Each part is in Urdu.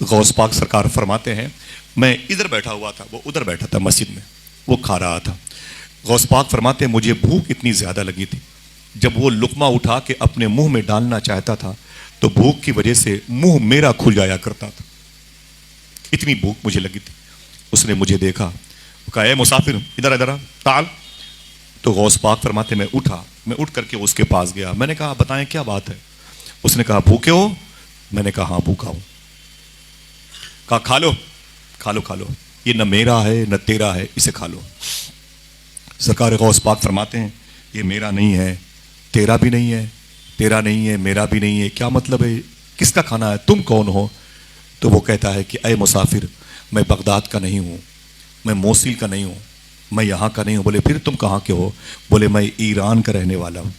غوث پاک سرکار فرماتے ہیں میں ادھر بیٹھا ہوا تھا، وہ ادھر بیٹھا تھا مسجد میں، وہ کھا رہا تھا۔ غوث پاک فرماتے ہیں مجھے بھوک اتنی زیادہ لگی تھی، جب وہ لقمہ اٹھا کے اپنے منہ میں ڈالنا چاہتا تھا تو بھوک کی وجہ سے منہ میرا کھل جایا کرتا تھا، اتنی بھوک مجھے لگی تھی۔ اس نے مجھے دیکھا، کہا اے مسافر ادھر ادھر تعال۔ تو غوث پاک فرماتے میں اٹھا، میں اٹھ کر کے اس کے پاس گیا، میں نے کہا بتائیں کیا بات ہے؟ اس نے کہا بھوکے ہو؟ میں نے کہا ہاں بھوکا ہوں۔ کہا کھا لو کھا لو کھا لو، یہ نہ میرا ہے نہ تیرا ہے، اسے کھا لو۔ سرکار غوث پاک فرماتے ہیں یہ میرا نہیں ہے، تیرا بھی نہیں ہے، تیرا نہیں ہے، میرا بھی نہیں ہے، کیا مطلب ہے؟ کس کا کھانا ہے؟ تم کون ہو؟ تو وہ کہتا ہے کہ اے مسافر میں بغداد کا نہیں ہوں، میں موصل کا نہیں ہوں، میں یہاں کا نہیں ہوں۔ بولے پھر تم کہاں کے ہو؟ بولے میں ایران کا رہنے والا ہوں۔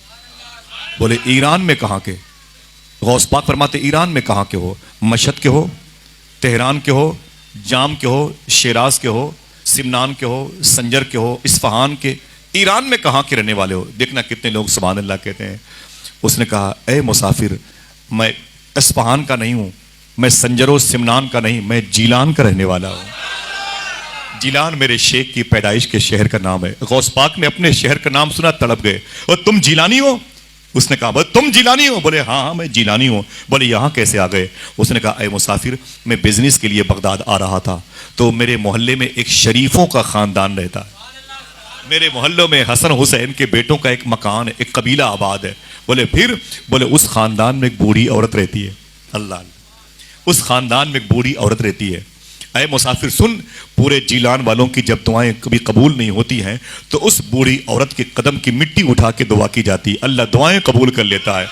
بولے ایران میں کہاں کے؟ غوث پاک فرماتے ایران میں کہاں کے ہو؟ مشہد کے ہو، تہران کے ہو، جام کے ہو، شیراز کے ہو، سمنان کے ہو، سنجر کے ہو، اصفہان کے، ایران میں کہاں کے رہنے والے ہو؟ دیکھنا کتنے لوگ سبحان اللہ کہتے ہیں۔ اس نے کہا اے مسافر میں اصفہان کا نہیں ہوں، میں سنجر و سمنان کا نہیں، میں جیلان کا رہنے والا ہوں۔ جیلان میرے شیخ کی پیدائش کے شہر کا نام ہے۔ غوث پاک نے اپنے شہر کا نام سنا، تڑپ گئے، اور تم جیلانی ہو؟ اس نے کہا تم جیلانی ہو؟ بولے ہاں ہاں میں جیلانی ہوں۔ بولے یہاں کیسے آ گئے؟ اس نے کہا اے مسافر میں بزنس کے لیے بغداد آ رہا تھا، تو میرے محلے میں ایک شریفوں کا خاندان رہتا ہے، میرے محلوں میں حسن حسین کے بیٹوں کا ایک مکان ہے، ایک قبیلہ آباد ہے۔ بولے پھر؟ بولے اس خاندان میں ایک بوڑھی عورت رہتی ہے، اللہ اس خاندان میں ایک بوڑھی عورت رہتی ہے۔ اے مسافر سن، پورے جیلان والوں کی جب دعائیں کبھی قبول نہیں ہوتی ہیں تو اس بوڑھی عورت کے قدم کی مٹی اٹھا کے دعا کی جاتی، اللہ دعائیں قبول کر لیتا ہے۔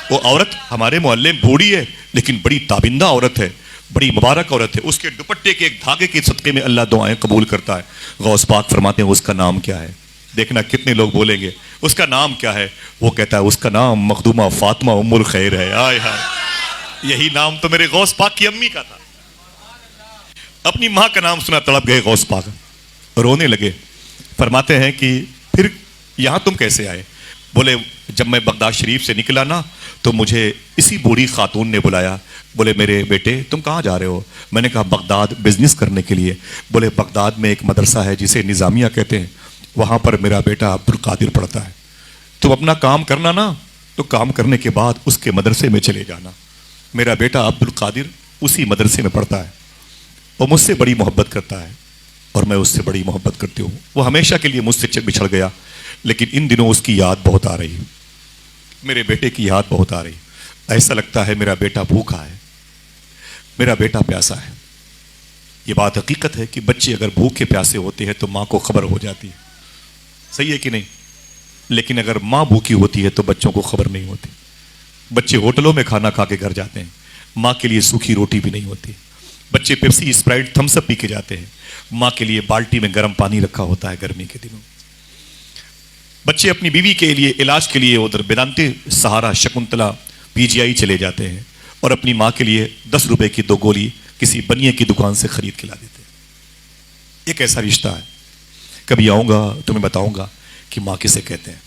وہ عورت ہمارے محلے میں بوڑھی ہے لیکن بڑی تابندہ عورت ہے، بڑی مبارک عورت ہے، اس کے دوپٹے کے ایک دھاگے کے صدقے میں اللہ دعائیں قبول کرتا ہے۔ غوث پاک فرماتے ہیں اس کا نام کیا ہے؟ دیکھنا کتنے لوگ بولیں گے اس کا نام کیا ہے؟ وہ کہتا ہے اس کا نام مخدومہ فاطمہ ام الخیر ہے۔ آئے ہائے، یہی نام تو میرے غوث پاک کی امی کا تھا۔ اپنی ماں کا نام سنا تڑپ گئے غوث پاک، رونے لگے۔ فرماتے ہیں کہ پھر یہاں تم کیسے آئے؟ بولے جب میں بغداد شریف سے نکلا نا تو مجھے اسی بوڑھی خاتون نے بلایا، بولے میرے بیٹے تم کہاں جا رہے ہو؟ میں نے کہا بغداد بزنس کرنے کے لیے۔ بولے بغداد میں ایک مدرسہ ہے جسے نظامیہ کہتے ہیں، وہاں پر میرا بیٹا عبد القادر پڑھتا ہے، تم اپنا کام کرنا نا، تو کام کرنے کے بعد اس کے مدرسے میں چلے جانا۔ میرا بیٹا عبد القادر اسی مدرسے میں پڑھتا ہے، وہ مجھ سے بڑی محبت کرتا ہے اور میں اس سے بڑی محبت کرتی ہوں۔ وہ ہمیشہ کے لیے مجھ سے بچھڑ گیا لیکن ان دنوں اس کی یاد بہت آ رہی ہے، میرے بیٹے کی یاد بہت آ رہی ہے۔ ایسا لگتا ہے میرا بیٹا بھوکا ہے، میرا بیٹا پیاسا ہے۔ یہ بات حقیقت ہے کہ بچے اگر بھوکے پیاسے ہوتے ہیں تو ماں کو خبر ہو جاتی ہے، صحیح ہے کہ نہیں؟ لیکن اگر ماں بھوکی ہوتی ہے تو بچوں کو خبر نہیں ہوتی۔ بچے ہوٹلوں میں کھانا کھا کے گھر جاتے ہیں، ماں کے لیے سوکھی روٹی بھی نہیں ہوتی۔ بچے پیپسی اسپرائٹ تھمس اپ پی کے جاتے ہیں، ماں کے لیے بالٹی میں گرم پانی رکھا ہوتا ہے گرمی کے دنوں۔ بچے اپنی بیوی کے لیے علاج کے لیے ادھر بیدانتی سہارا شکنتلا پی جی آئی چلے جاتے ہیں اور اپنی ماں کے لیے 10 روپے کی 2 گولی کسی بنیے کی دکان سے خرید کے لا دیتے ہیں۔ ایک ایسا رشتہ ہے، کبھی آؤں گا تمہیں بتاؤں گا کہ ماں کسے کہتے ہیں۔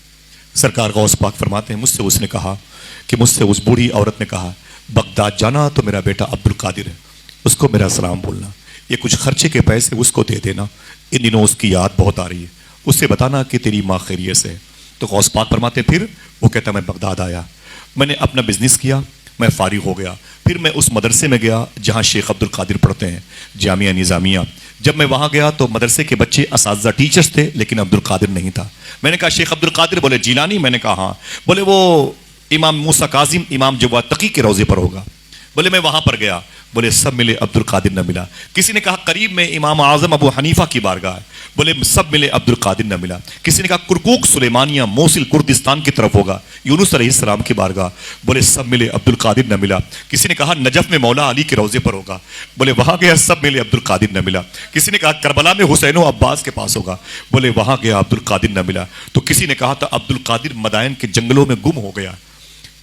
سرکار غوث پاک فرماتے ہیں مجھ سے اس نے کہا کہ مجھ سے اس بوڑھی عورت نے کہا بغداد جانا تو میرا بیٹا عبد القادر ہے، اس کو میرا سلام بولنا، یہ کچھ خرچے کے پیسے اس کو دے دینا، ان دنوں اس کی یاد بہت آ رہی ہے، اس سے بتانا کہ تیری ماں خیریت سے ہے۔ تو غوث پاک فرماتے پھر؟ وہ کہتا میں بغداد آیا، میں نے اپنا بزنس کیا، میں فارغ ہو گیا، پھر میں اس مدرسے میں گیا جہاں شیخ عبد القادر پڑھتے ہیں، جامعہ نظامیہ۔ جب میں وہاں گیا تو مدرسے کے بچے اساتذہ ٹیچرز تھے لیکن عبد القادر نہیں تھا۔ میں نے کہا شیخ عبد القادر؟ بولے جیلانی؟ میں نے کہا ہاں۔ بولے وہ امام موسیٰ کاظم امام جواد تقی کے روضے پر ہوگا۔ بولے میں وہاں پر گیا، بولے سب ملے عبد القادر نہ ملا۔ کسی نے کہا قریب میں امام اعظم ابو حنیفہ کی بارگاہ ہے، بولے سب ملے عبد القادر نہ ملا۔ کسی نے کہا کرکوک سلیمانیہ موصل کردستان کی طرف ہوگا، یونس علیہ السلام کی بارگاہ، بولے سب ملے عبد القادر نہ ملا۔ کسی نے کہا نجف میں مولا علی کے روضے پر ہوگا، بولے وہاں گیا سب ملے عبد القادر نہ ملا۔ کسی نے کہا کربلا میں حسین و عباس کے پاس ہوگا، بولے وہاں گیا عبد القادر نہ ملا۔ تو کسی نے کہا تھا عبد القادر مدائن کے جنگلوں میں گم ہو گیا،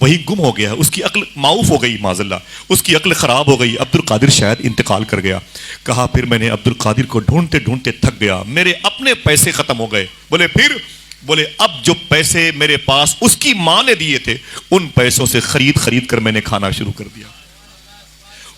وہی گم ہو گیا، اس کی عقل معوف ہو گئی، معاذ اللہ اس کی عقل خراب ہو گئی، عبد القادر شاید انتقال کر گیا۔ کہا پھر میں نے عبد القادر کو ڈھونڈتے ڈھونڈتے تھک گیا، میرے اپنے پیسے ختم ہو گئے۔ بولے پھر؟ بولے اب جو پیسے میرے پاس اس کی ماں نے دیے تھے ان پیسوں سے خرید کر میں نے کھانا شروع کر دیا،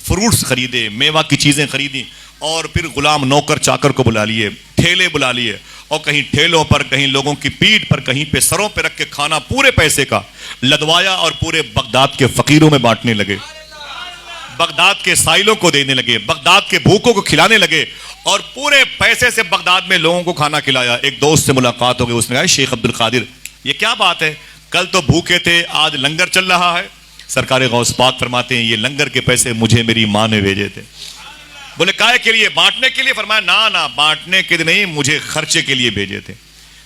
فروٹس خریدے، میوہ کی چیزیں خریدی، اور پھر غلام نوکر چاکر کو بلا لیے، ٹھیلے بلا لیے، اور کہیں ٹھیلوں پر، کہیں لوگوں کی پیٹھ پر، کہیں پہ سروں پہ رکھ کے کھانا پورے پیسے کا لدوایا اور پورے بغداد کے فقیروں میں بانٹنے لگے، بغداد کے سائلوں کو دینے لگے، بغداد کے بھوکوں کو کھلانے لگے، اور پورے پیسے سے بغداد میں لوگوں کو کھانا کھلایا۔ ایک دوست سے ملاقات ہو گئی، اس نے کہا شیخ عبد القادر یہ کیا بات ہے، کل تو بھوکے تھے، آج لنگر چل رہا ہے۔ سرکار غوث پاک فرماتے ہیں یہ لنگر کے پیسے مجھے میری ماں نے بھیجے تھے۔ بولے کائے کے لیے؟ بانٹنے کے لیے؟ فرمایا نا بانٹنے کے لیے نہیں، مجھے خرچے کے لیے بھیجے تھے،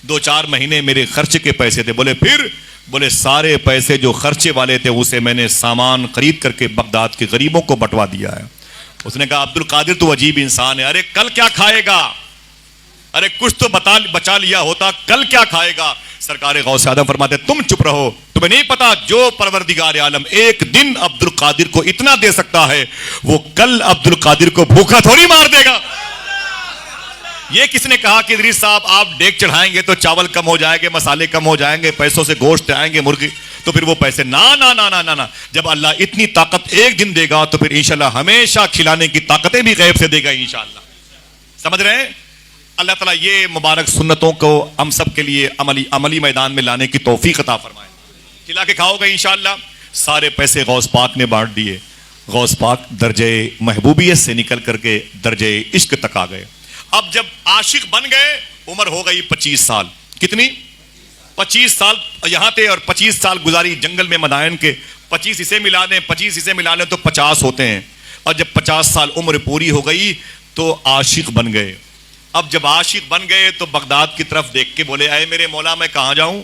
2-4 مہینے میرے خرچے کے پیسے تھے۔ بولے پھر؟ بولے سارے پیسے جو خرچے والے تھے اسے میں نے سامان خرید کر کے بغداد کے غریبوں کو بٹوا دیا ہے۔ اس نے کہا عبد القادر تو عجیب انسان ہے، ارے کل کیا کھائے گا، ارے کچھ تو بچا لیا ہوتا، کل کیا کھائے گا؟ سرکار غوث اعظم فرماتے تم چپ رہو، تمہیں نہیں پتا جو پروردگار عالم ایک دن عبد القادر کو اتنا دے سکتا ہے وہ کل عبد القادر کو بھوکا تھوڑی مار دے گا۔ یہ کس نے کہا کہ ادریس صاحب آپ ڈیک چڑھائیں گے تو چاول کم ہو جائیں گے، مسالے کم ہو جائیں گے، پیسوں سے گوشت آئیں گے، مرغی، تو پھر وہ پیسے نا جب اللہ اتنی طاقت ایک دن دے گا تو پھر انشاءاللہ ہمیشہ کھلانے کی طاقتیں بھی غیب سے دے گا انشاءاللہ۔ سمجھ رہے ہیں؟ اللہ تعالیٰ یہ مبارک سنتوں کو ہم سب کے لیے عملی میدان میں لانے کی توفیق عطا فرمائے۔ کھلا کے کھاؤ گے انشاءاللہ۔ سارے پیسے غوث پاک نے بانٹ دیے۔ غوث پاک درجے محبوبیت سے نکل کر کے درجے عشق تک آ گئے۔ اب جب عاشق بن گئے، عمر ہو گئی 25 سال۔ کتنی؟ 25 سال یہاں تھے اور 25 سال گزاری جنگل میں مدائن کے۔ 25 اسے ملا دیں، 25 اسے ملا لیں تو 50 ہوتے ہیں، اور جب 50 سال عمر پوری ہو گئی تو عاشق بن گئے۔ اب جب عاشق بن گئے تو بغداد کی طرف دیکھ کے بولے اے میرے مولا میں کہاں جاؤں،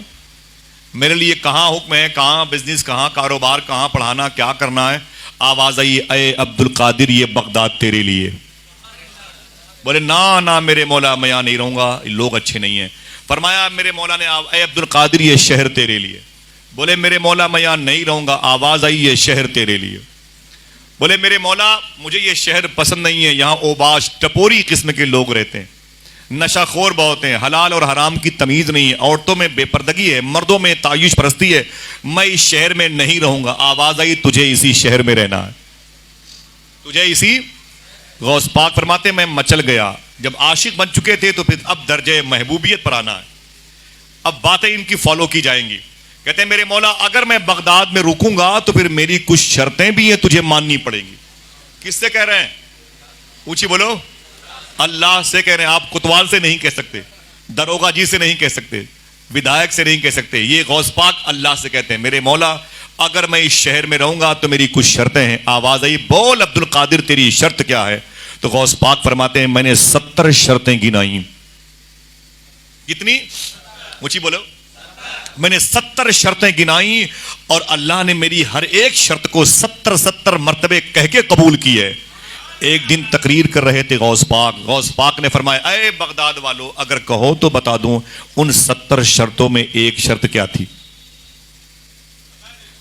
میرے لیے کہاں حکم ہے، کہاں بزنس، کہاں کاروبار، کہاں پڑھانا، کیا کرنا ہے؟ آواز آئی اے عبد القادر یہ بغداد تیرے لیے۔ بولے نا میرے مولا میں یہاں نہیں رہوں گا، لوگ اچھے نہیں ہیں۔ فرمایا میرے مولا نے اے عبد القادر یہ شہر تیرے لیے۔ بولے میرے مولا میں یہاں نہیں رہوں گا، آواز آئی یہ شہر تیرے لیے۔ بولے میرے مولا مجھے یہ شہر پسند نہیں ہے، یہاں اوباش ٹپوری قسم کے لوگ رہتے ہیں، نشہ خور بہت ہیں، حلال اور حرام کی تمیز نہیں ہے، عورتوں میں بے پردگی ہے، مردوں میں تعیش پرستی ہے، میں اس شہر میں نہیں رہوں گا۔ آواز آئی تجھے اسی شہر میں رہنا ہے، تجھے اسی۔ غوث پاک فرماتے میں مچل گیا۔ جب عاشق بن چکے تھے تو پھر اب درجے محبوبیت پر آنا ہے، اب باتیں ان کی فالو کی جائیں گی۔ کہتے ہیں میرے مولا اگر میں بغداد میں رکوں گا تو پھر میری کچھ شرطیں بھی ہیں تجھے ماننی پڑیں گی۔ کس سے کہہ رہے ہیں؟ اونچی بولو۔ اللہ سے کہہ رہے ہیں، آپ کوتوال سے نہیں کہہ سکتے، دروگا جی سے نہیں کہہ سکتے، ودھائک سے نہیں کہہ سکتے، یہ غوث پاک اللہ سے کہتے ہیں میرے مولا اگر میں اس شہر میں رہوں گا تو میری کچھ شرطیں ہیں۔ آواز آئی بول عبد القادر تیری شرط کیا ہے؟ تو غوث پاک فرماتے ہیں میں نے 70 شرطیں گنائیں۔ کتنی؟ اونچی بولو۔ میں نے 70 شرطیں گنائیں اور اللہ نے میری ہر ایک شرط کو 70 مرتبے کہہ کے قبول کی ہے۔ ایک دن تقریر کر رہے تھے غوث پاک نے فرمایا اے بغداد والو اگر کہو تو بتا دوں ان 70 شرطوں میں ایک شرط کیا تھی؟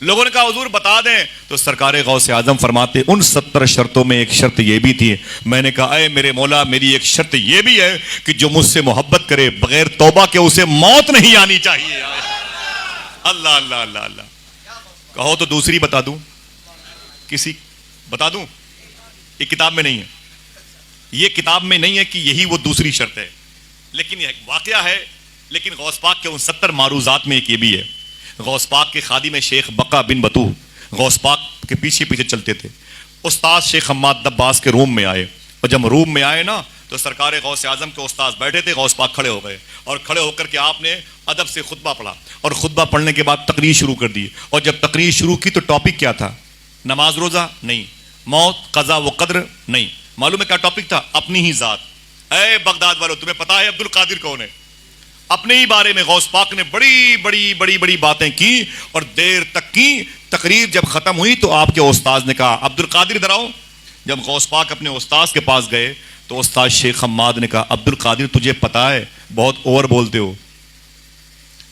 لوگوں نے کہا حضور بتا دیں، تو سرکار غوث اعظم فرماتے ان 70 شرطوں میں ایک شرط یہ بھی تھی۔ میں نے کہا اے میرے مولا میری ایک شرط یہ بھی ہے کہ جو مجھ سے محبت کرے بغیر توبہ کے اسے موت نہیں آنی چاہیے۔ اللہ اللہ اللہ اللہ۔ کہو تو دوسری بتا دوں، کسی بتا دوں؟ یہ کتاب میں نہیں ہے، یہ کتاب میں نہیں ہے کہ یہی وہ دوسری شرط ہے، لیکن یہ واقعہ ہے۔ لیکن غوث پاک کے ان 70 معروضات میں ایک یہ بھی ہے۔ غوث پاک کے خادم شیخ بقا بن بطوح غوث پاک کے پیچھے پیچھے چلتے تھے۔ استاد شیخ حماد دباس کے روم میں آئے، اور جب روم میں آئے نا تو سرکار غوث اعظم کے استاد بیٹھے تھے، غوث پاک کھڑے ہو گئے اور کھڑے ہو کر کے آپ نے ادب سے خطبہ پڑھا، اور خطبہ پڑھنے کے بعد تقریر شروع کر دی۔ اور جب تقریر شروع کی تو ٹاپک کیا تھا؟ نماز روزہ نہیں، موت قضا و قدر نہیں، معلوم ہے کیا ٹاپک تھا؟ اپنی ہی ذات۔ اے بغداد والو تمہیں پتا ہے عبد القادر کون ہے؟ اپنے ہی بارے میں غوث پاک نے بڑی بڑی بڑی بڑی باتیں کی اور دیر تک کی۔ تقریر جب ختم ہوئی تو آپ کے استاذ نے کہا عبد القادر ادھر آؤ۔ جب غوث پاک اپنے استاذ کے پاس گئے تو استاد شیخ حماد نے کہا عبد القادر تجھے پتا ہے بہت اوور بولتے ہو۔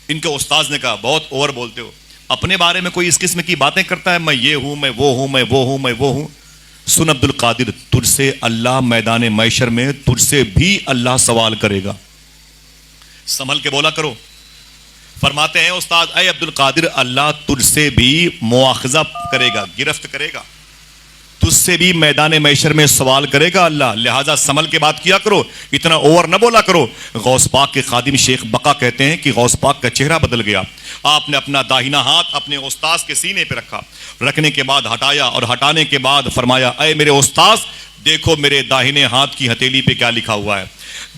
ان کے استاذ نے کہا بہت اوور بولتے ہو، اپنے بارے میں کوئی اس قسم کی باتیں کرتا ہے، میں یہ ہوں، میں وہ ہوں، میں وہ ہوں، میں وہ ہوں۔ سن عبد القادر تجھ سے اللہ میدان محشر میں تجھ سے بھی اللہ سوال کرے گا، سنبھل کے بولا کرو۔ فرماتے ہیں استاد اے عبد القادر اللہ تجھ سے بھی مواخذہ کرے گا، گرفت کرے گا۔ تجھ سے بھی میدان محشر میں سوال کرے گا اللہ، لہٰذا سنبھل کے بات کیا کرو، اتنا اوور نہ بولا کرو۔ غوث پاک کے خادم شیخ بقا کہتے ہیں کہ غوث پاک کا چہرہ بدل گیا، آپ نے اپنا داہنا ہاتھ اپنے استاذ کے سینے پہ رکھا، رکھنے کے بعد ہٹایا اور ہٹانے کے بعد فرمایا اے میرے استاذ دیکھو میرے داہنے ہاتھ کی ہتھیلی پہ کیا لکھا ہوا ہے۔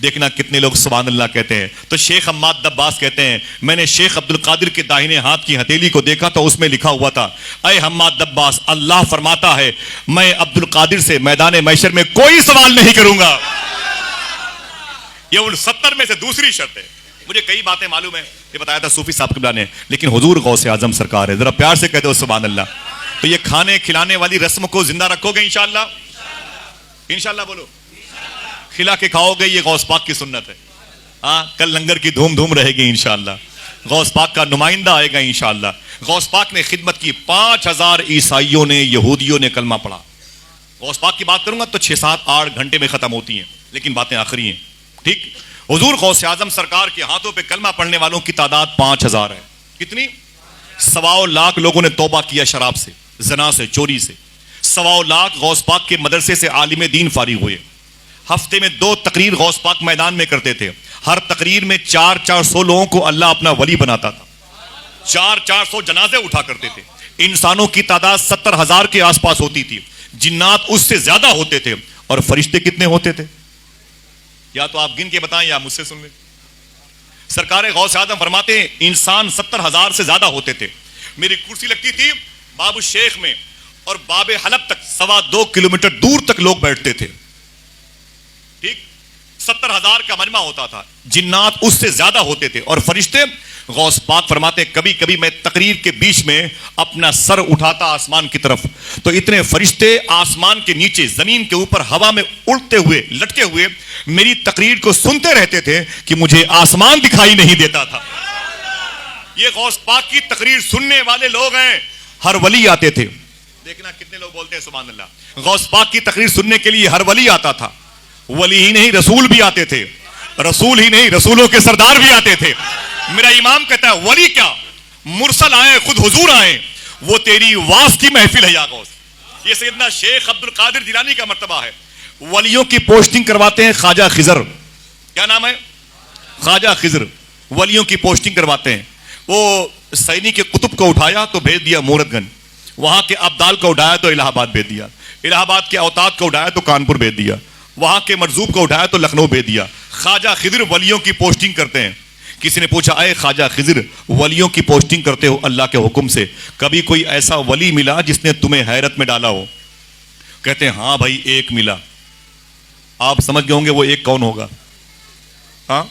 دیکھنا کتنے لوگ سبحان اللہ کہتے ہیں۔ تو شیخ حماد دباس کہتے ہیں میں نے شیخ عبد القادر کے داہنے ہاتھ کی ہتھیلی کو دیکھا تو اس میں لکھا ہوا تھا اے حماد دباس اللہ فرماتا ہے میں عبد القادر سے میدان محشر میں کوئی سوال نہیں کروں گا۔ یہ ان 70 میں سے دوسری شرط ہے۔ مجھے کئی باتیں معلوم ہیں، یہ بتایا تھا صوفی صاحب قبلہ نے، لیکن حضور غوث اعظم سرکار ہے، ذرا پیار سے کہہ دو سبحان اللہ۔ تو یہ کھانے کھلانے والی رسم کو زندہ رکھو گے انشاءاللہ؟ انشاءاللہ بولو، کھلا کے کھاؤ گے، یہ غوث پاک کی سنت ہے۔ ہاں کل لنگر کی دھوم دھوم رہے گی انشاءاللہ، غوث پاک کا نمائندہ آئے گا انشاءاللہ۔ غوث پاک نے خدمت کی، 5000 عیسائیوں نے یہودیوں نے کلمہ پڑھا۔ غوث پاک کی بات کروں گا تو 6-7-8 گھنٹے میں ختم ہوتی ہیں، لیکن باتیں آخری ہیں، ٹھیک۔ حضور غوث اعظم سرکار کے ہاتھوں پہ کلمہ پڑھنے والوں کی تعداد 5000 ہے۔ کتنی؟ 1.25 لاکھ لوگوں نے توبہ کیا شراب سے، زنا سے، چوری سے۔ 1.25 لاکھ غوث پاک کے مدرسے سے عالم دین فارغ ہوئے۔ ہفتے میں 2 تقریر غوث پاک میدان میں کرتے تھے، ہر تقریر میں 400 لوگوں کو اللہ اپنا ولی بناتا تھا، 400 جنازے اٹھا کرتے تھے۔ انسانوں کی تعداد 70,000 کے آس پاس ہوتی تھی، جنات اس سے زیادہ ہوتے تھے، اور فرشتے کتنے ہوتے تھے؟ یا تو آپ گن کے بتائیں یا مجھ سے سن لیں۔ سرکار غوث اعظم فرماتے ہیں انسان 70,000 سے زیادہ ہوتے تھے۔ میری کرسی لگتی تھی باب الشیخ میں، اور باب حلب تک 2.25 کلومیٹر دور تک لوگ بیٹھتے تھے، ٹھیک۔ 70,000 کا مجمع ہوتا تھا، جنات اس سے زیادہ ہوتے تھے، اور فرشتے غوث پاک فرماتے کبھی کبھی میں تقریر کے بیچ میں اپنا سر اٹھاتا آسمان کی طرف تو اتنے فرشتے آسمان کے نیچے زمین کے اوپر ہوا میں اڑتے ہوئے لٹکے ہوئے میری تقریر کو سنتے رہتے تھے کہ مجھے آسمان دکھائی نہیں دیتا تھا۔ یہ غوث پاک کی تقریر سننے والے لوگ ہیں، ہر ولی آتے تھے۔ دیکھنا کتنے لوگ بولتے ہیں سبحان اللہ۔ غوث پاک کی تقریر سننے کے لیے ہر ولی آتا تھا، ولی ہی نہیں رسول بھی آتے تھے، رسول ہی نہیں رسولوں کے سردار بھی آتے تھے۔ میرا امام کہتا ہے ولی کیا، مرسل آئے خود حضور آئے، وہ تیری واس کی محفل ہے یا غوث۔ یہ سیدنا شیخ عبد القادر جیلانی کا مرتبہ ہے۔ ولیوں کی پوسٹنگ کرواتے ہیں خواجہ خضر، کیا نام ہے؟ خواجہ خضر، ولیوں کی پوسٹنگ کرواتے ہیں۔ وہ سینی کے قطب کو اٹھایا تو بھیج دیا مورت گنج، وہاں کے ابدال کو اٹھایا تو الہ آباد بھیج دیا، الہ آباد کے اوتاد کو اٹھایا تو کانپور بھیج دیا، وہاں کے مرزوق کو اٹھایا تو لکھنؤ بھیج دیا۔ خواجہ خضر ولیوں کی پوسٹنگ کرتے ہیں۔ کسی نے پوچھا اے خواجہ خضر ولیوں کی پوسٹنگ کرتے ہو اللہ کے حکم سے، کبھی کوئی ایسا ولی ملا جس نے تمہیں حیرت میں ڈالا ہو؟ کہتے ہیں ہاں بھائی ایک ملا۔ آپ سمجھ گئے ہوں گے وہ ایک کون ہوگا؟ ہاں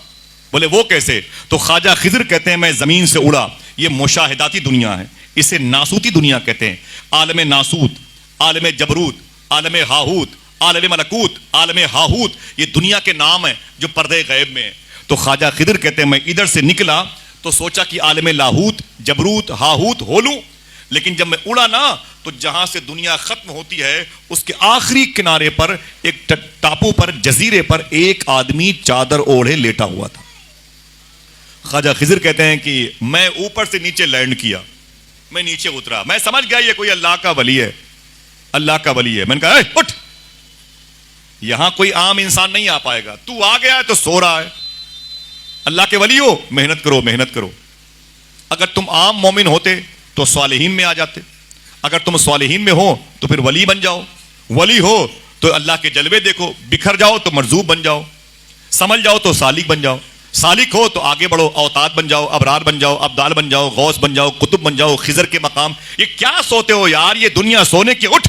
بولے وہ کیسے؟ تو خواجہ خضر کہتے ہیں میں زمین سے اڑا، یہ مشاہداتی دنیا ہے، اسے ناسوتی دنیا کہتے ہیں۔ عالم ناسوت، عالم جبروت، عالم ہاہوت، عالم ملکوت، عالم ہاہوت، یہ دنیا کے نام ہیں جو پردے غیب میں ہیں۔ تو خواجہ خضر کہتے ہیں میں ادھر سے نکلا تو سوچا کہ عالم لاہوت، جبروت، ہاہوت ہو لوں، لیکن جب میں اڑا نا تو جہاں سے دنیا ختم ہوتی ہے اس کے آخری کنارے پر ایک ٹاپو پر جزیرے پر ایک آدمی چادر اوڑھے لیٹا ہوا تھا۔ خواجہ خضر کہتے ہیں کہ میں اوپر سے نیچے لینڈ کیا، میں نیچے اترا، میں سمجھ گیا یہ کوئی اللہ کا ولی ہے، اللہ کا ولی ہے۔ میں نے کہا اے اٹھ، یہاں کوئی عام انسان نہیں آ پائے گا، تو آ گیا ہے تو سو رہا ہے، اللہ کے ولی ہو محنت کرو محنت کرو۔ اگر تم عام مومن ہوتے تو صالحین میں آ جاتے، اگر تم صالحین میں ہو تو پھر ولی بن جاؤ، ولی ہو تو اللہ کے جلوے دیکھو، بکھر جاؤ تو مرزوق بن جاؤ، سمجھ جاؤ تو سالک بن جاؤ، سالک ہو تو آگے بڑھو، اوتاد بن جاؤ، ابرار بن جاؤ، ابدال بن جاؤ، غوث بن جاؤ، قطب بن جاؤ، خضر کے مقام۔ یہ کیا سوتے ہو یار، یہ دنیا سونے کی، اٹھ۔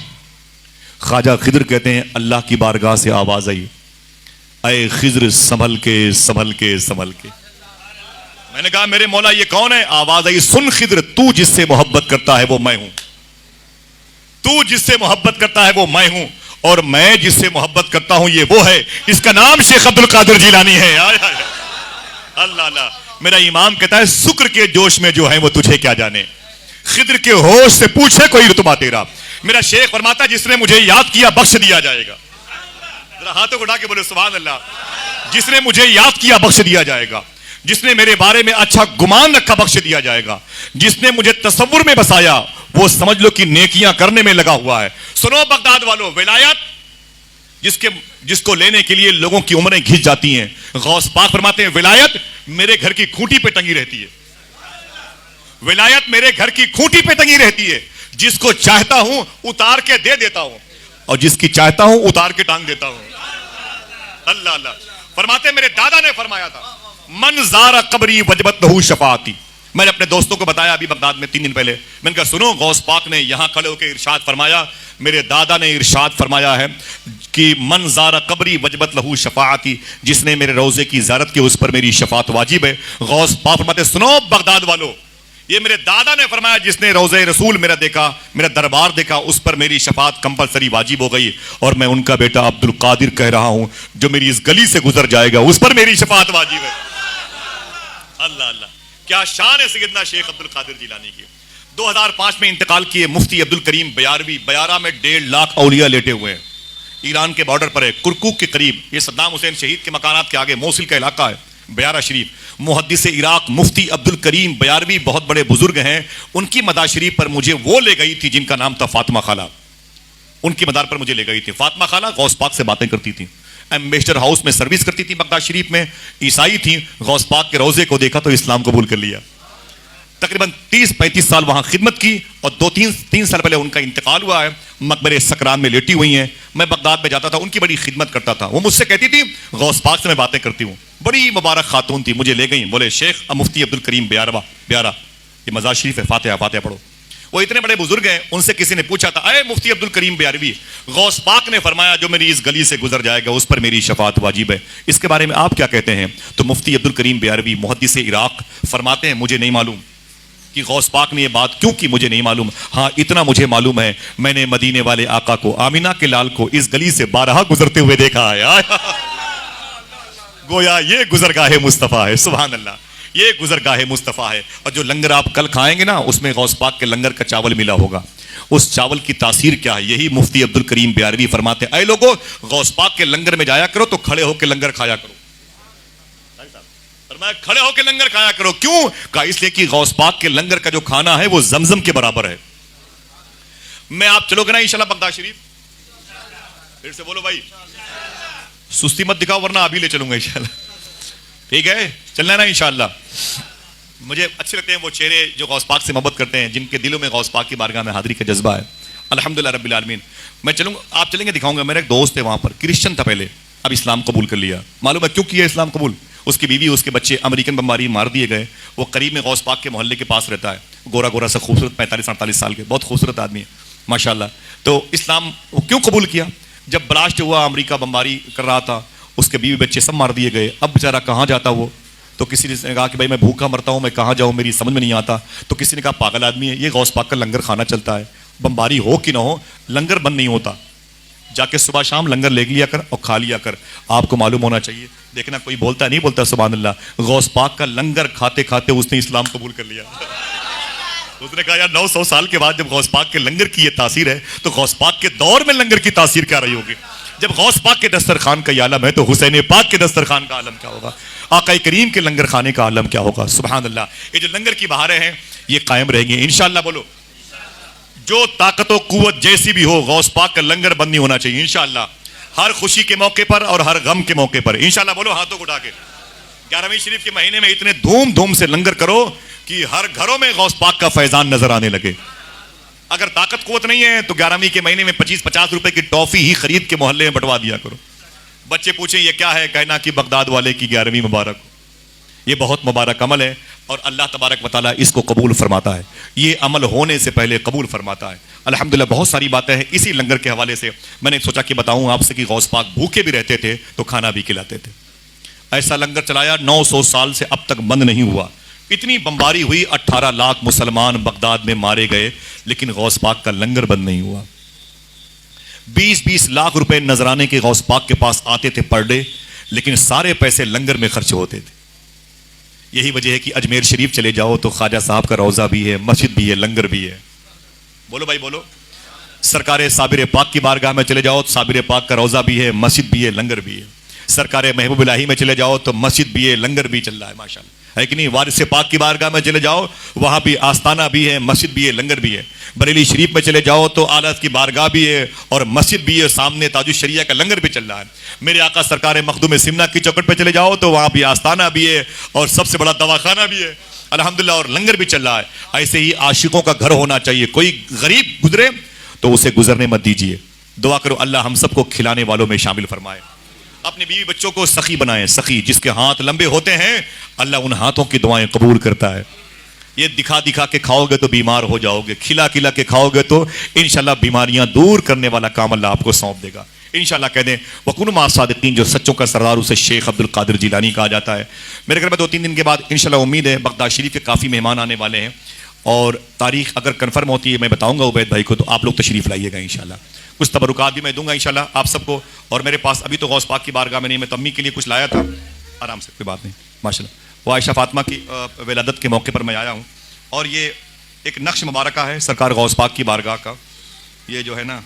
خواجہ خضر کہتے ہیں اللہ کی بارگاہ سے آواز آئی اے خضر سنبھل کے سنبھل کے سنبھل کے۔ میں نے کہا میرے مولا یہ کون ہے؟ آواز آئی سن خضر تو جس سے محبت کرتا ہے وہ میں ہوں، تو جس سے محبت کرتا ہے وہ میں ہوں، اور میں جس سے محبت کرتا ہوں یہ وہ ہے، اس کا نام شیخ عبد القادر جیلانی ہے۔ اللہ اللہ، میرا امام کہتا ہے سکر کے جوش میں جو ہے وہ تجھے کیا جانے، خضر کے ہوش سے پوچھے کوئی رتبہ تیرا۔ میرا شیخ فرماتا ہے جس نے مجھے یاد کیا بخش دیا جائے گا۔ ذرا ہاتھوں کو اٹھا کے بولے سبحان اللہ۔ جس نے مجھے یاد کیا بخش دیا جائے گا، جس نے میرے بارے میں اچھا گمان رکھا بخش دیا جائے گا، جس نے مجھے تصور میں بسایا وہ سمجھ لو کہ نیکیاں کرنے میں لگا ہوا ہے. سنو بغداد والوں، ولایت جس کو لینے کے لیے لوگوں کی عمریں گھس جاتی ہیں، غوث پاک فرماتے ہیں ولایت میرے گھر کی کھوٹی پہ ٹنگی رہتی ہے. ولایت میرے گھر کی کھوٹی پہ ٹنگی رہتی ہے. جس کو چاہتا ہوں اتار کے دے دیتا ہوں، اور جس کی چاہتا ہوں اتار کے ٹانگ دیتا ہوں. اللہ اللہ. فرماتے ہیں میرے دادا نے فرمایا تھا من زار قبری وجبت لہو شفاعتی. میں نے اپنے دوستوں کو بتایا ابھی بغداد میں 3 دن پہلے، میں نے کہا سنو غوث پاک نے یہاں کھڑے ہو کے ارشاد فرمایا، میرے دادا نے ارشاد فرمایا ہے کہ من زار قبری وجبت لہو شفاعتی، جس نے میرے روزے کی زیارت کی اس پر میری شفاعت واجب ہے. غوث پاک فرماتے سنو بغداد والو، یہ میرے دادا نے فرمایا جس نے روزے رسول میرا دیکھا، میرا دربار دیکھا، اس پر میری شفاعت کمپلسری واجب ہو گئی. اور میں ان کا بیٹا عبد القادر کہہ رہا ہوں جو میری اس گلی سے گزر جائے گا اس پر میری شفاعت واجب ہے. اللہ اللہ، کیا شان ہے سیدنا شیخ عبد القادر جیلانی کی. 2005 میں انتقال کیے مفتی عبد الکریم بیاروی. بیارہ میں 1.5 لاکھ اولیاء لیٹے ہوئے ہیں، ایران کے بارڈر پر ہے، کرکوک کے قریب. یہ صدام حسین شہید کے مکانات کے آگے موصل کا علاقہ ہے بیارہ شریف. محدث عراق مفتی عبد الکریم بیاروی بہت بڑے بزرگ ہیں، ان کی مدار شریف پر مجھے وہ لے گئی تھی جن کا نام تھا فاطمہ خالہ. ان کی مدار پر مجھے لے گئی تھی. فاطمہ خالہ غوث پاک سے باتیں کرتی تھی، ایمبیسڈر ہاؤس میں سروس کرتی تھی بغداد شریف میں، عیسائی تھی. غوث پاک کے روزے کو دیکھا تو اسلام قبول کر لیا. تقریباً 30-35 سال وہاں خدمت کی، اور 2-3 سال پہلے ان کا انتقال ہوا ہے. مقبرے سکران میں لیٹی ہوئی ہیں. میں بغداد میں جاتا تھا، ان کی بڑی خدمت کرتا تھا. وہ مجھ سے کہتی تھی غوث پاک سے میں باتیں کرتی ہوں. بڑی مبارک خاتون تھی. مجھے لے گئیں، بولے شیخ مفتی عبد الکریم بیارہ، یہ مزار شریف ہے، فاتحہ پڑھو. وہ اتنے بڑے بزرگ ہیں. ان سے کسی نے پوچھا تھا اے مفتی عبد الکریم بیاروی، غوث پاک نے فرمایا جو میری اس گلی سے گزر جائے گا اس پر میری شفاعت واجب ہے، اس کے بارے میں آپ کیا کہتے ہیں؟ تو مفتی عبد الکریم بیاروی محدث عراق فرماتے ہیں مجھے نہیں معلوم کہ غوث پاک نے یہ بات کیوں کی، مجھے نہیں معلوم. ہاں اتنا مجھے معلوم ہے میں نے مدینے والے آقا کو، آمینہ کے لال کو اس گلی سے بارہا گزرتے ہوئے دیکھا ہے. گویا یہ گزرگاہ مصطفیٰ ہے. سبحان اللہ، یہ گزرگاہ مصطفیٰ ہے. اور جو لنگر آپ کل کھائیں گے نا اس میں غوث پاک کے لنگر کا چاول ملا ہوگا. اس چاول کی تاثیر کیا ہے؟ یہی مفتی عبد الکریم بیاروی فرماتے ہیں اے لوگو غوث پاک کے لنگر میں جایا کرو تو کھڑے ہو کے لنگر کھایا کرو. کھڑے ہو کے لنگر کھایا کرو. کیوں کہا؟ اس لیے کہ غوث پاک کے لنگر کا جو کھانا ہے وہ زمزم کے برابر ہے. میں آپ چلو گے نا انشاءاللہ بغداد شریف؟ پھر سے بولو بھائی، سستی مت دکھاؤ ورنہ ابھی لے چلوں گا انشاءاللہ. ٹھیک ہے، چلنا ہے نا انشاءاللہ. مجھے اچھے لگتے ہیں وہ چہرے جو غوث پاک سے محبت کرتے ہیں، جن کے دلوں میں غوث پاک کی بارگاہ میں حاضری کا جذبہ ہے. الحمدللہ رب العالمین. میں چلوں گا، آپ چلیں گے دکھاؤں گا. میرا ایک دوست ہے وہاں پر، کرسچن تھا پہلے، اب اسلام قبول کر لیا. معلوم ہے کیوں کیا اسلام قبول؟ اس کی بیوی اس کے بچے امریکن بمباری مار دیے گئے. وہ قریب میں غوث پاک کے محلے کے پاس رہتا ہے، گورا سا خوبصورت 45-48 سال کے، بہت خوبصورت آدمی ہے ماشاءاللہ. تو اسلام وہ کیوں قبول کیا؟ جب بلاسٹ ہوا، امریکہ بمباری کر رہا تھا، اس کے بیوی بچے سب مار دیے گئے. اب بیچارہ کہاں جاتا وہ؟ تو کسی نے کہا کہ بھائی میں بھوکا مرتا ہوں، میں کہاں جاؤں، میری سمجھ میں نہیں آتا. تو کسی نے کہا پاگل آدمی ہے، یہ غوث پاک کا لنگر کھانا چلتا ہے، بمباری ہو کہ نہ ہو لنگر بند نہیں ہوتا. جا کے صبح شام لنگر لے لیا کر اور کھا لیا کر. آپ کو معلوم ہونا چاہیے، دیکھنا کوئی بولتا نہیں بولتا سبحان اللہ، غوث پاک کا لنگر کھاتے کھاتے اس نے اسلام قبول کر لیا. اس نے کہا یار 900 سال کے بعد جب غوث پاک کے لنگر کی یہ تاثیر ہے تو غوث پاک کے دور میں لنگر کی تاثیر کیا رہی ہوگی؟ جب غوث پاک کے دسترخوان کا یہ عالم ہے تو حسین پاک کے دسترخوان کا عالم کیا ہوگا؟ آقا کریم کے لنگر کھانے کا عالم کیا ہوگا؟ سبحان اللہ. یہ جو لنگر کی بہاریں ہیں یہ قائم رہیں گی انشاءاللہ. بولو جو طاقت و قوت جیسی بھی ہو غوث پاک کا لنگر بند نہیں ہونا چاہیے انشاءاللہ. ہر خوشی کے موقع پر اور ہر غم کے موقع پر انشاءاللہ. بولو ہاتھوں کو اٹھا کے. 11ویں شریف کے مہینے میں اتنے دھوم سے لنگر کرو کہ ہر گھروں میں غوث پاک کا فیضان نظر آنے لگے. اگر طاقت قوت نہیں ہے تو 11ویں کے مہینے میں 25-50 روپے کی ٹافی ہی خرید کے محلے میں بٹوا دیا کرو. بچے پوچھیں یہ کیا ہے؟ کہنا کہ بغداد والے کی 11ویں مبارک ہو. یہ بہت مبارک عمل ہے اور اللہ تبارک و تعالیٰ اس کو قبول فرماتا ہے. یہ عمل ہونے سے پہلے قبول فرماتا ہے. الحمدللہ بہت ساری باتیں ہیں اسی لنگر کے حوالے سے. میں نے سوچا کہ بتاؤں آپ سے کہ غوث پاک بھوکے بھی رہتے تھے تو کھانا بھی کھلاتے تھے. ایسا لنگر چلایا 900 سال سے اب تک بند نہیں ہوا. اتنی بمباری ہوئی، 18 لاکھ مسلمان بغداد میں مارے گئے، لیکن غوث پاک کا لنگر بند نہیں ہوا. 20-20 لاکھ روپے نذرانے کے غوث پاک کے پاس آتے تھے پر ڈے، لیکن سارے پیسے لنگر میں خرچ ہوتے تھے. یہی وجہ ہے کہ اجمیر شریف چلے جاؤ تو خواجہ صاحب کا روضہ بھی ہے، مسجد بھی ہے، لنگر بھی ہے. بولو بھائی بولو. سرکار صابر پاک کی بارگاہ میں چلے جاؤ تو صابر پاک کا روضہ بھی ہے، مسجد بھی ہے، لنگر بھی ہے. سرکار محبوب الہی میں چلے جاؤ تو مسجد بھی ہے، لنگر بھی چل رہا ہے ماشاءاللہ. ہے کہ نہیں؟ وارث پاک کی بارگاہ میں چلے جاؤ، وہاں بھی آستانہ بھی ہے، مسجد بھی ہے، لنگر بھی ہے۔ بریلی شریف میں چلے جاؤ تو اعلیٰ کی بارگاہ بھی ہے اور مسجد بھی ہے، سامنے تاج الشریعہ کا لنگر بھی چل رہا ہے۔ میرے آقا سرکار مخدوم سمنا کی چوکٹ پہ چلے جاؤ تو وہاں بھی آستانہ بھی ہے اور سب سے بڑا دواخانہ بھی ہے الحمدللہ، اور لنگر بھی چل رہا ہے۔ ایسے ہی عاشقوں کا گھر ہونا چاہیے۔ کوئی غریب گزرے تو اسے گزرنے مت دیجیے، دعا کرو اللہ ہم سب کو کھلانے والوں میں شامل فرمائے۔ اپنے بیوی بچوں کو سخی بنائیں، سخی جس کے ہاتھ لمبے ہوتے ہیں اللہ ان ہاتھوں کی دعائیں قبول کرتا ہے۔ یہ دکھا دکھا کے کھاؤ گے تو بیمار ہو جاؤ گے، کھلا کھلا کے کھاؤ گے تو انشاءاللہ بیماریاں دور کرنے والا کام اللہ آپ کو سونپ دے گا انشاءاللہ۔ کہہ دیں وَكُونُوا مَعَ الصَّادِقِينَ، جو سچوں کا سردار اسے شیخ عبد القادر جیلانی کہا جاتا ہے۔ میرے گھر میں 2-3 دن کے بعد انشاءاللہ امید ہے بغداد شریف کے کافی مہمان آنے والے ہیں، اور تاریخ اگر کنفرم ہوتی ہے میں بتاؤں گا عبید بھائی کو، تو آپ لوگ تشریف لائیے گا انشاءاللہ۔ کچھ تبرکات بھی میں دوں گا انشاءاللہ آپ سب کو، اور میرے پاس ابھی تو غوث پاک کی بارگاہ میں نہیں، میں تو امی کے لیے کچھ لایا تھا، آرام سے کوئی بات نہیں ماشاءاللہ۔ وہ عائشہ فاطمہ کی ولادت کے موقع پر میں آیا ہوں، اور یہ ایک نقش مبارکہ ہے سرکار غوث پاک کی بارگاہ کا، یہ جو ہے نا